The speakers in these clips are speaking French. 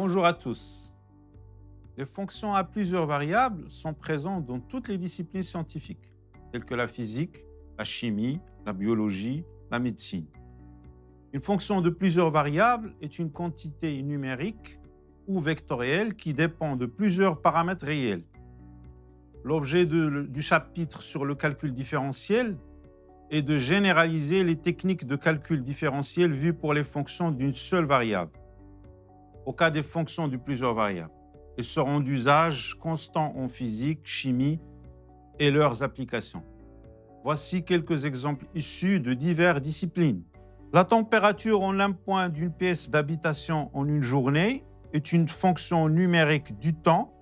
Bonjour à tous. Les fonctions à plusieurs variables sont présentes dans toutes les disciplines scientifiques, telles que la physique, la chimie, la biologie, la médecine. Une fonction de plusieurs variables est une quantité numérique ou vectorielle qui dépend de plusieurs paramètres réels. L'objet du chapitre sur le calcul différentiel est de généraliser les techniques de calcul différentiel vues pour les fonctions d'une seule variable. Au cas des fonctions de plusieurs variables, elles seront d'usage constant en physique, chimie et leurs applications. Voici quelques exemples issus de diverses disciplines. La température en un point d'une pièce d'habitation en une journée est une fonction numérique du temps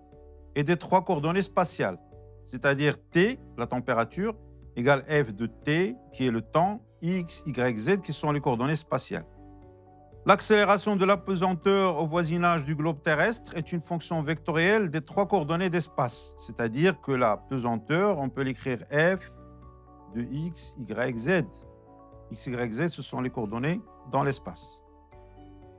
et des trois coordonnées spatiales, c'est-à-dire T, la température, égale F de T, qui est le temps, X, Y, Z, qui sont les coordonnées spatiales. L'accélération de la pesanteur au voisinage du globe terrestre est une fonction vectorielle des trois coordonnées d'espace, c'est-à-dire que la pesanteur, on peut l'écrire F de X, Y, Z. X, Y, Z, ce sont les coordonnées dans l'espace.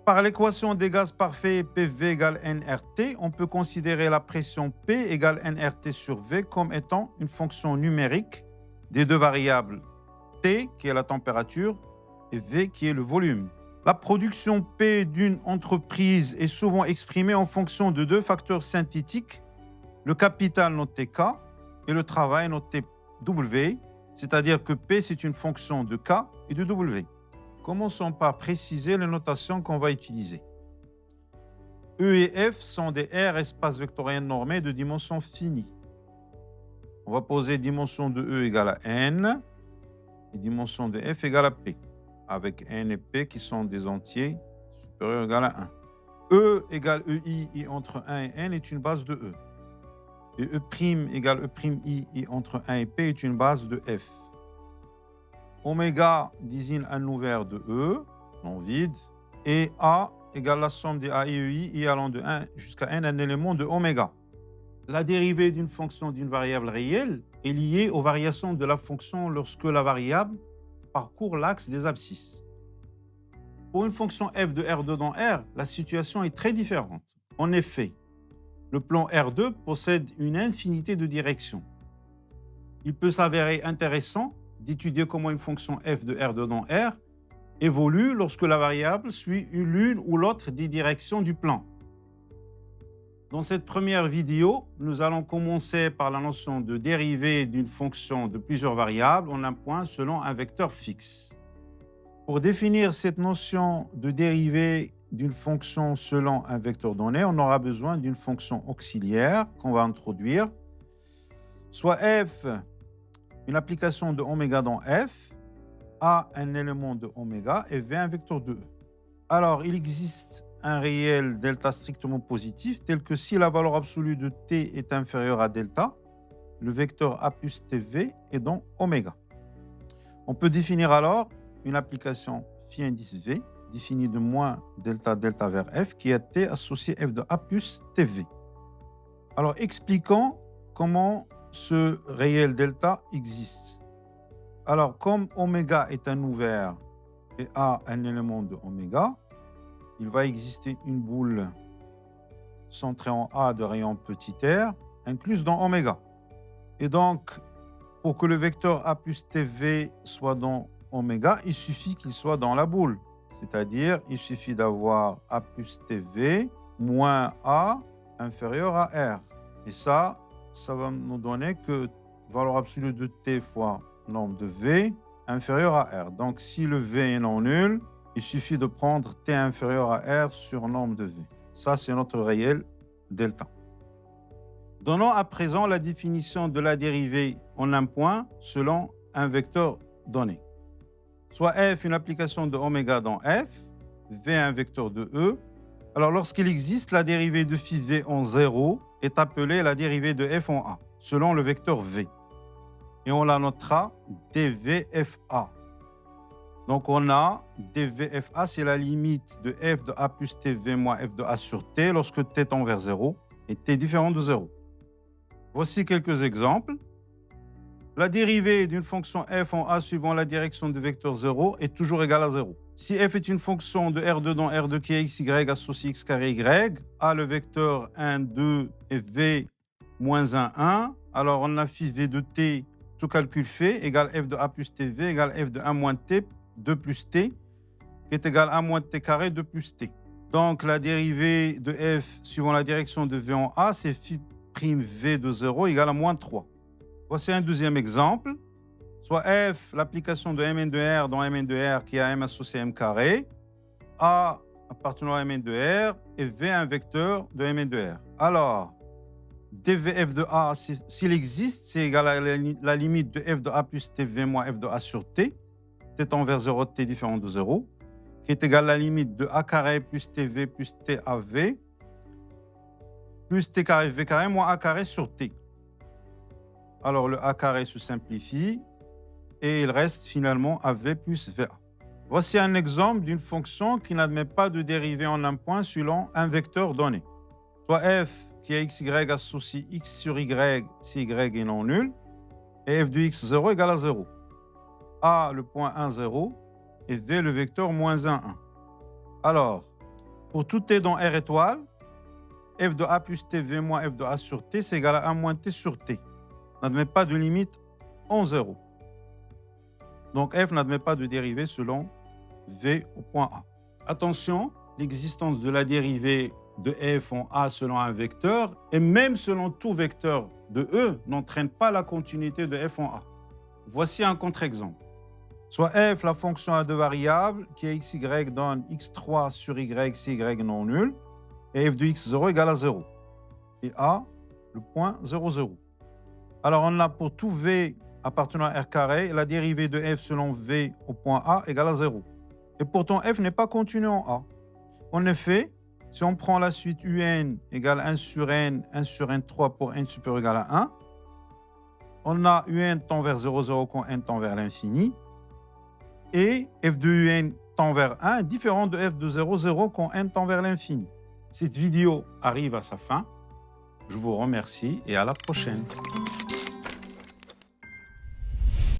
Par l'équation des gaz parfaits PV égale nRT, on peut considérer la pression P égale nRT sur V comme étant une fonction numérique des deux variables T, qui est la température, et V, qui est le volume. La production P d'une entreprise est souvent exprimée en fonction de deux facteurs synthétiques, le capital noté K et le travail noté W, c'est-à-dire que P c'est une fonction de K et de W. Commençons par préciser les notations qu'on va utiliser. E et F sont des aires espaces vectoriels normés de dimension finie. On va poser dimension de E égale à N et dimension de F égale à P, avec N et P qui sont des entiers supérieurs ou égales à 1. E égale EI et entre 1 et N est une base de E. Et E' égale E'I et entre 1 et P est une base de F. Oméga désigne un ouvert de E, non vide, et A égale la somme des A et EI et allant de 1 jusqu'à N un élément de oméga. La dérivée d'une fonction d'une variable réelle est liée aux variations de la fonction lorsque la variable parcourt l'axe des abscisses. Pour une fonction f de R2 dans R, la situation est très différente. En effet, le plan R2 possède une infinité de directions. Il peut s'avérer intéressant d'étudier comment une fonction f de R2 dans R évolue lorsque la variable suit l'une ou l'autre des directions du plan. Dans cette première vidéo, nous allons commencer par la notion de dérivée d'une fonction de plusieurs variables en un point selon un vecteur fixe. Pour définir cette notion de dérivée d'une fonction selon un vecteur donné, on aura besoin d'une fonction auxiliaire qu'on va introduire, soit f, une application de oméga dans f, a un élément de oméga et v un vecteur de e. Alors, il existe un réel delta strictement positif, tel que si la valeur absolue de t est inférieure à delta, le vecteur a plus tv est dans oméga. On peut définir alors une application phi indice v, définie de moins delta delta vers f, qui est t associé f de a plus tv. Alors, expliquons comment ce réel delta existe. Alors, comme oméga est un ouvert et a un élément de oméga, il va exister une boule centrée en A de rayon petit r, incluse dans oméga. Et donc, pour que le vecteur A plus TV soit dans oméga, il suffit qu'il soit dans la boule. C'est-à-dire, il suffit d'avoir A plus TV moins A inférieur à R. Et ça va nous donner que valeur absolue de T fois nombre de V inférieur à R. Donc, si le V est non nul, il suffit de prendre T inférieur à R sur nombre de V. Ça, c'est notre réel delta. Donnons à présent la définition de la dérivée en un point selon un vecteur donné. Soit f une application de oméga dans f, v un vecteur de e. Alors, lorsqu'il existe, la dérivée de phi v en 0 est appelée la dérivée de f en a, selon le vecteur v. Et on la notera dvfa. Donc, on a dvfa, c'est la limite de f de a plus tv moins f de a sur t lorsque t tend vers 0 et t différent de 0. Voici quelques exemples. La dérivée d'une fonction f en a suivant la direction du vecteur 0 est toujours égale à 0. Si f est une fonction de R2 dans R2 qui est xy associé x carré y, A le vecteur 1, 2 et V moins 1, 1, alors on a phi V de t, tout calcul fait, égale f de A plus TV égale f de 1 moins t, 2 plus t, qui est égal à 1 moins t carré, 2 plus t. Donc la dérivée de f suivant la direction de V en A, c'est phi prime V de 0 égale à moins 3. Voici un deuxième exemple. Soit f, l'application de Mn de R dans Mn de R qui a M associé M carré, A appartenant à Mn de R et V un vecteur de Mn de R. Alors, dvf de A, s'il existe, c'est égal à la limite de f de A plus tv moins f de A sur t, t tend vers 0, t différent de 0, qui est égal à la limite de A carré plus tv plus t à V, plus t carré v carré moins A carré sur t. Alors, le A carré se simplifie, et il reste finalement AV plus VA. Voici un exemple d'une fonction qui n'admet pas de dérivée en un point selon un vecteur donné. Soit f qui est xy associé x sur y si y est non nul, et f de x0 égale à 0. A le point 1, 0, et V le vecteur moins 1, 1. Alors, pour tout t dans R étoile, f de A plus tv moins f de A sur t, c'est égal à 1 moins t sur t. N'admet pas de limite en 0. Donc, f n'admet pas de dérivée selon v au point A. Attention, l'existence de la dérivée de f en A selon un vecteur, et même selon tout vecteur de E, n'entraîne pas la continuité de f en A. Voici un contre-exemple. Soit f, la fonction à deux variables, qui est xy donne x3 sur y si y non nul, et f de x0 égale à 0. Et A, le point 0, 0. Alors, on a pour tout v appartenant à R carré, la dérivée de f selon V au point A égale à 0. Et pourtant, f n'est pas continu en A. En effet, si on prend la suite un égale 1 sur n3 pour n supérieur égal à 1, on a un tend vers 0, 0 quand n tend vers l'infini, et f de un tend vers 1 est différent de f de 0, 0 quand n tend vers l'infini. Cette vidéo arrive à sa fin. Je vous remercie et à la prochaine.